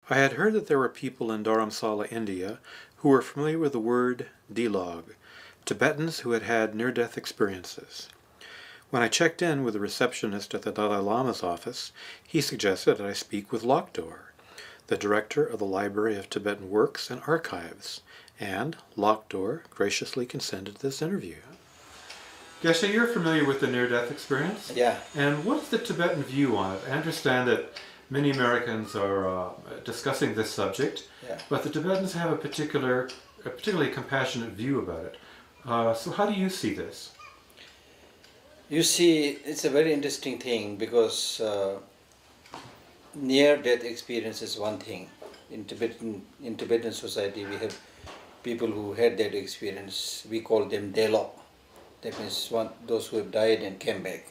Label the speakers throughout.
Speaker 1: I had heard that there were people in Dharamsala, India, who were familiar with the word Dilog, Tibetans who had had near-death experiences. When I checked in with the receptionist at the Dalai Lama's office, he suggested that I speak with Lhakdor, the director of the Library of Tibetan Works and Archives, and Lhakdor graciously consented to this interview. Geshe, you're familiar with the near-death experience?
Speaker 2: Yeah.
Speaker 1: And what's the Tibetan view on it? I understand that many Americans are discussing this subject, but the Tibetans have a particularly compassionate view about it. So how do you see this?
Speaker 2: You see, it's a very interesting thing because near-death experience is one thing. In Tibetan society, we have people who had that experience. We call them Delo. That means those who have died and came back.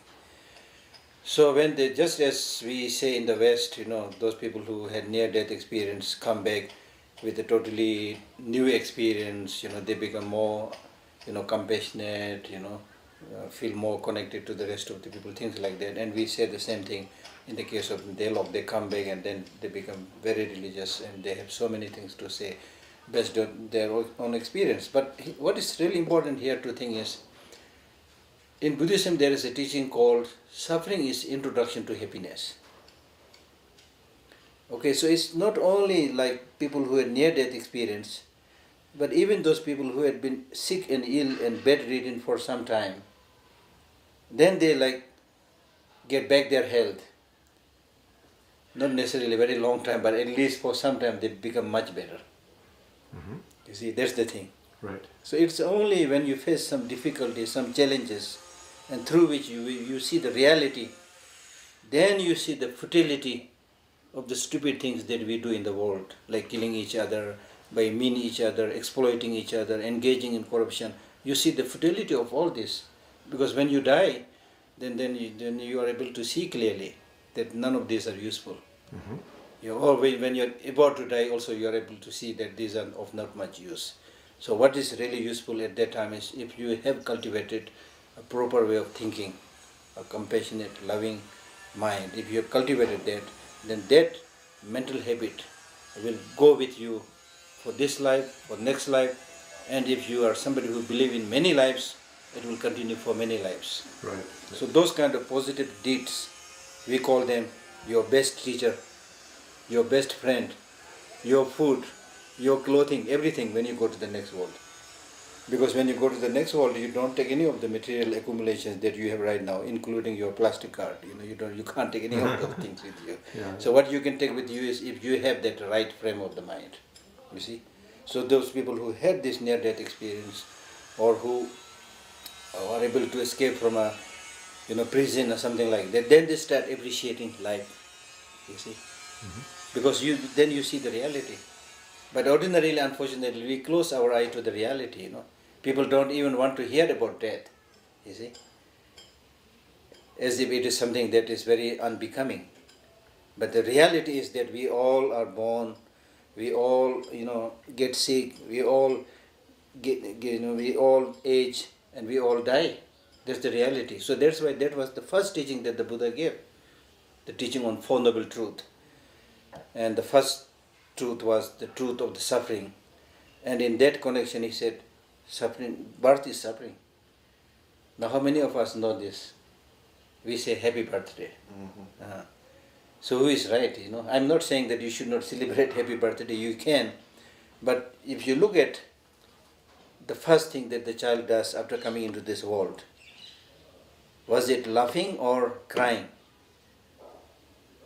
Speaker 2: So when they, just as we say in the West, those people who had near-death experience come back with a totally new experience, they become more, compassionate, feel more connected to the rest of the people, things like that. And we say the same thing in the case of Delok. They come back and then they become very religious and they have so many things to say based on their own experience. But what is really important here to think is, in Buddhism there is a teaching called suffering is introduction to happiness. Okay, so it's not only like people who had near-death experience, but even those people who had been sick and ill and bedridden for some time, then they get back their health. Not necessarily a very long time, but at least for some time they become much better.
Speaker 1: Mm-hmm.
Speaker 2: You see, that's the thing.
Speaker 1: Right.
Speaker 2: So it's only when you face some difficulties, some challenges, and through which you see the reality, then you see the futility of the stupid things that we do in the world, like killing each other, by mean each other, exploiting each other, engaging in corruption. You see the futility of all this, because when you die, then you are able to see clearly that none of these are useful. Mm-hmm. Or when you're about to die, also you are able to see that these are of not much use. So what is really useful at that time is if you have cultivated a proper way of thinking, a compassionate, loving mind. If you have cultivated that, then that mental habit will go with you for this life, for next life, and if you are somebody who believes in many lives, it will continue for many lives.
Speaker 1: Right.
Speaker 2: So those kind of positive deeds, we call them your best teacher, your best friend, your food, your clothing, everything when you go to the next world. Because when you go to the next world, you don't take any of the material accumulations that you have right now, including your plastic card. You can't take any of those things with you. Yeah. So what you can take with you is if you have that right frame of the mind. You see? So those people who had this near-death experience or who are able to escape from a prison or something like that, then they start appreciating life. You see? Mm-hmm. Because then you see the reality. But ordinarily, unfortunately, we close our eye to the reality, People don't even want to hear about death, you see. As if it is something that is very unbecoming. But the reality is that we all are born, we all, get sick, we all we all age and we all die. That's the reality. So that's why that was the first teaching that the Buddha gave, the teaching on Four Noble Truth. And the first truth was the truth of the suffering. And in that connection he said, suffering, birth is suffering. Now how many of us know this? We say happy birthday. Mm-hmm. So who is right? I'm not saying that you should not celebrate happy birthday, you can. But if you look at the first thing that the child does after coming into this world, was it laughing or crying?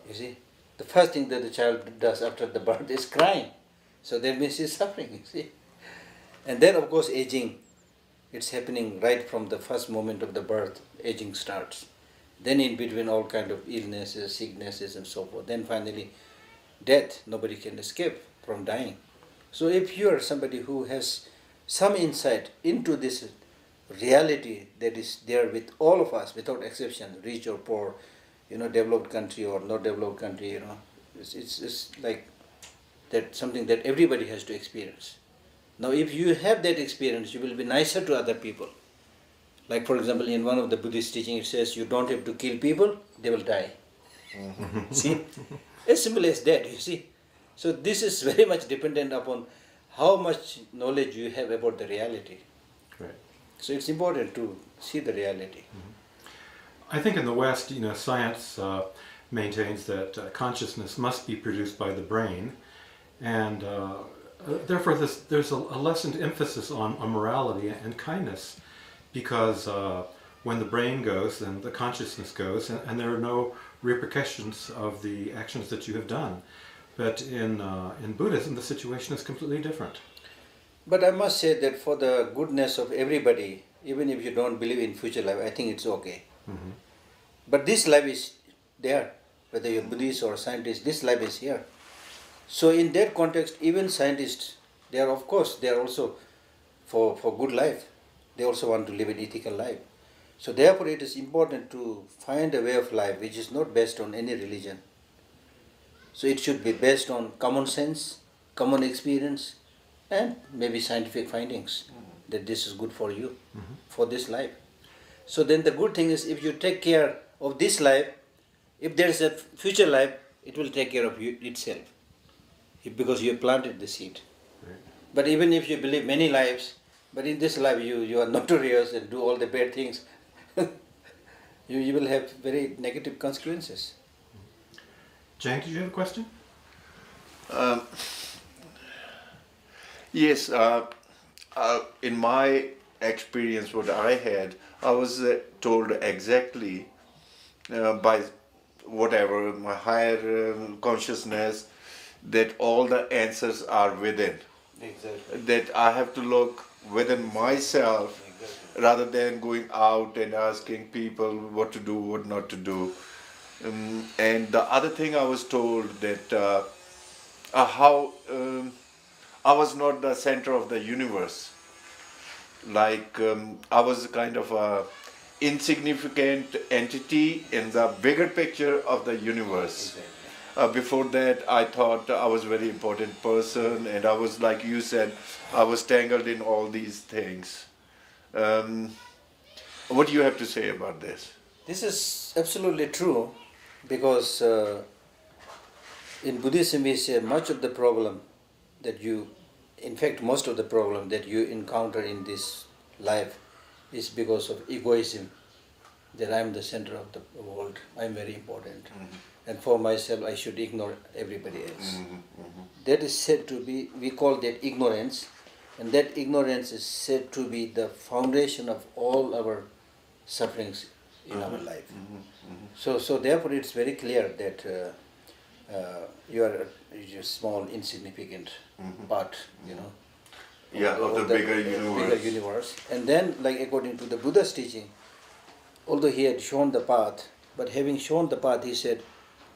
Speaker 2: You see? The first thing that the child does after the birth is crying. So that means he's suffering, you see. And then of course aging, it's happening right from the first moment of the birth, aging starts. Then in between all kind of illnesses, sicknesses and so forth. Then finally death, nobody can escape from dying. So if you are somebody who has some insight into this reality that is there with all of us, without exception, rich or poor, developed country or not developed country, it's like that something that everybody has to experience. Now if you have that experience, you will be nicer to other people. Like for example, in one of the Buddhist teaching, it says you don't have to kill people; they will die. See, as simple as that. You see, so this is very much dependent upon how much knowledge you have about the reality.
Speaker 1: Right.
Speaker 2: So it's important to see the reality.
Speaker 1: I think in the West, science maintains that consciousness must be produced by the brain, and therefore there's a lessened emphasis on morality and kindness, because when the brain goes, then the consciousness goes, and there are no repercussions of the actions that you have done. But in Buddhism, the situation is completely different.
Speaker 2: But I must say that for the goodness of everybody, even if you don't believe in future life, I think it's okay.
Speaker 1: Mm-hmm.
Speaker 2: But this life is there, whether you're Buddhist or scientist, this life is here. So in that context, even scientists, they are also for good life. They also want to live an ethical life. So therefore it is important to find a way of life which is not based on any religion. So it should be based on common sense, common experience, and maybe scientific findings that this is good for you, for this life. So then the good thing is, if you take care of this life, if there is a future life, it will take care of you itself, because you have planted the seed.
Speaker 1: Right.
Speaker 2: But even if you believe many lives, but in this life you are notorious and do all the bad things, you will have very negative consequences.
Speaker 1: Jang, did you have a question?
Speaker 3: Yes, in my experience, what I had, I was told exactly by whatever, my higher consciousness, that all the answers are within.
Speaker 2: Exactly.
Speaker 3: That I have to look within myself rather than going out and asking people what to do, what not to do. And the other thing I was told that how I was not the center of the universe. Like I was kind of a insignificant entity in the bigger picture of the universe. Before that, I thought I was a very important person, and I was, like you said, I was tangled in all these things. What do you have to say about this?
Speaker 2: This is absolutely true, because in Buddhism we say much of the problem that most of the problem that you encounter in this life is because of egoism, that I am the center of the world, I am very important. And for myself I should ignore everybody else. That is said to be, we call that ignorance, and that ignorance is said to be the foundation of all our sufferings in our life. So therefore it's very clear that you are a small, insignificant part,
Speaker 3: Of the bigger universe.
Speaker 2: Bigger universe. And then, like according to the Buddha's teaching, although he had shown the path, but having shown the path, he said,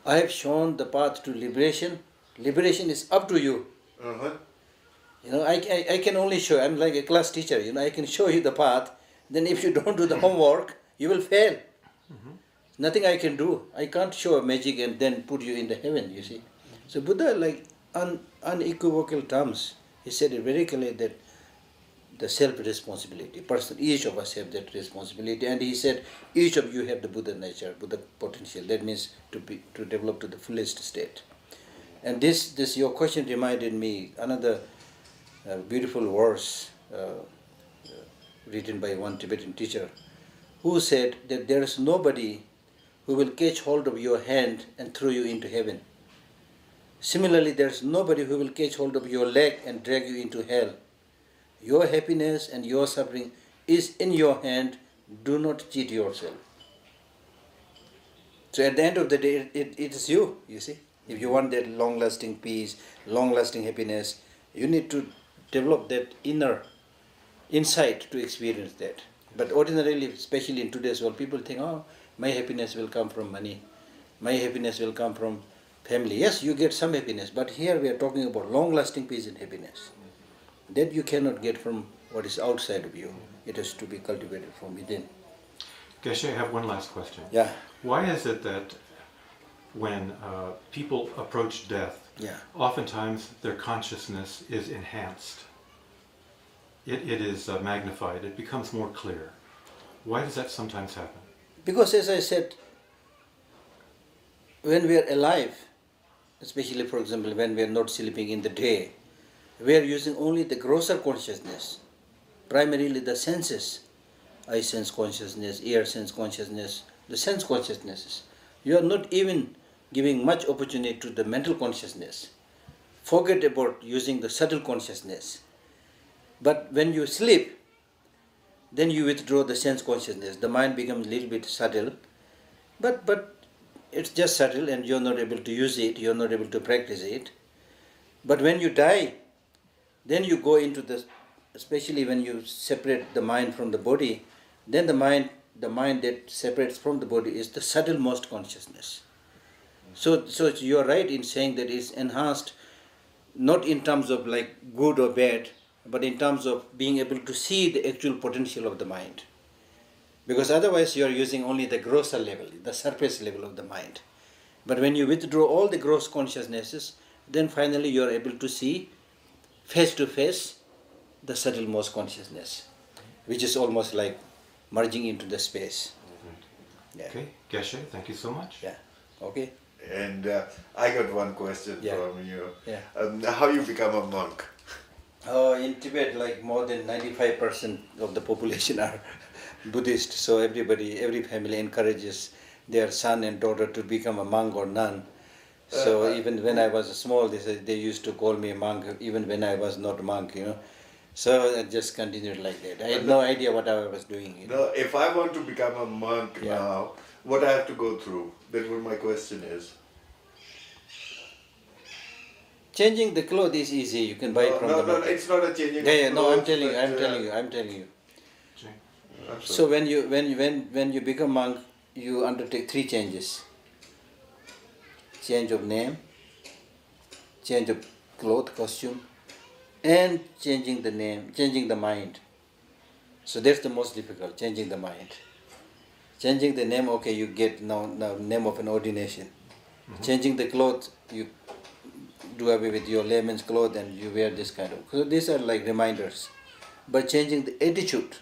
Speaker 2: I have shown the path to liberation. Liberation is up to you. I can only show, I'm like a class teacher, I can show you the path. Then if you don't do the homework, you will fail. Nothing I can do. I can't show a magic and then put you in the heaven, you see. So Buddha, like unequivocal terms, he said it very clearly that the self-responsibility, each of us have that responsibility, and he said each of you have the Buddha nature, Buddha potential. That means to develop to the fullest state. And this your question reminded me another beautiful verse written by one Tibetan teacher, who said that there is nobody who will catch hold of your hand and throw you into heaven. Similarly, there is nobody who will catch hold of your leg and drag you into hell. Your happiness and your suffering is in your hand. Do not cheat yourself. So at the end of the day, it is you see. If you want that long-lasting peace, long-lasting happiness, you need to develop that inner insight to experience that. But ordinarily, especially in today's world, people think, oh, my happiness will come from money. My happiness will come from family. Yes, you get some happiness, but here we are talking about long-lasting peace and happiness. That you cannot get from what is outside of you. It has to be cultivated from within.
Speaker 1: Geshe, I have one last question.
Speaker 2: Yeah.
Speaker 1: Why is it that when people approach death, oftentimes their consciousness is enhanced? It is magnified. It becomes more clear. Why does that sometimes happen?
Speaker 2: Because as I said, when we are alive, especially for example when we are not sleeping in the day, we are using only the grosser consciousness, primarily the senses, eye sense consciousness, ear sense consciousness, the sense consciousnesses. You are not even giving much opportunity to the mental consciousness. Forget about using the subtle consciousness. But when you sleep, then you withdraw the sense consciousness. The mind becomes a little bit subtle, but it's just subtle and you're not able to use it, you're not able to practice it. But when you die, then you go into the, especially when you separate the mind from the body, then the mind that separates from the body is the subtlemost consciousness. So you are right in saying that it's enhanced, not in terms of like good or bad, but in terms of being able to see the actual potential of the mind. Because otherwise you are using only the grosser level, the surface level of the mind. But when you withdraw all the gross consciousnesses, then finally you are able to see face to face the subtlemost consciousness, which is almost like merging into the space. Yeah.
Speaker 1: Okay, Geshe, thank you so much.
Speaker 2: Yeah. Okay.
Speaker 3: And I got one question from you.
Speaker 2: Yeah.
Speaker 3: How you become a monk?
Speaker 2: In Tibet, like more than 95% of the population are Buddhist, so every family encourages their son and daughter to become a monk or nun. So even when I was small, they used to call me a monk, even when I was not a monk, you know. So I just continued like that. I had no idea what I was doing. You know?
Speaker 3: No, if I want to become a monk now, what I have to go through? That's what my question is.
Speaker 2: Changing the clothes is easy. You can buy it from the market.
Speaker 3: No, it's not a changing.
Speaker 2: No, I'm telling you. So when you become monk, you undertake 3 changes: change of name, change of cloth, costume, and changing the mind. So that's the most difficult, changing the mind. Changing the name, okay, you get now name of an ordination. Mm-hmm. Changing the clothes, you do away with your layman's clothes and you wear this kind of. So these are like reminders. But changing the attitude,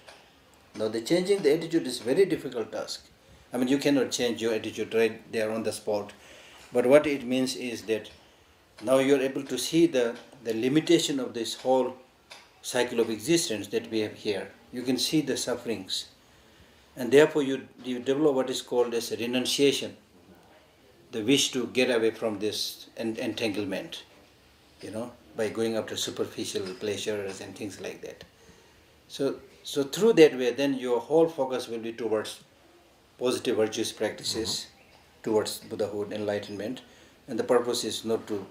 Speaker 2: now changing the attitude is very difficult task. I mean, you cannot change your attitude right there on the spot. But what it means is that now you are able to see the limitation of this whole cycle of existence that we have here. You can see the sufferings. And therefore you develop what is called as a renunciation, the wish to get away from this entanglement, you know, by going after superficial pleasures and things like that. So through that way, then your whole focus will be towards positive virtuous practices, towards Buddhahood, enlightenment. And the purpose is not to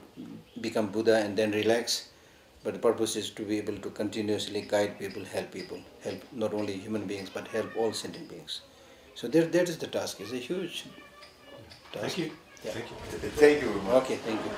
Speaker 2: become Buddha and then relax, but the purpose is to be able to continuously guide people, help not only human beings, but help all sentient beings. So that is the task. It's a huge task.
Speaker 1: Thank you.
Speaker 2: Yeah.
Speaker 3: Thank you. Thank you very much.
Speaker 2: Okay, thank you.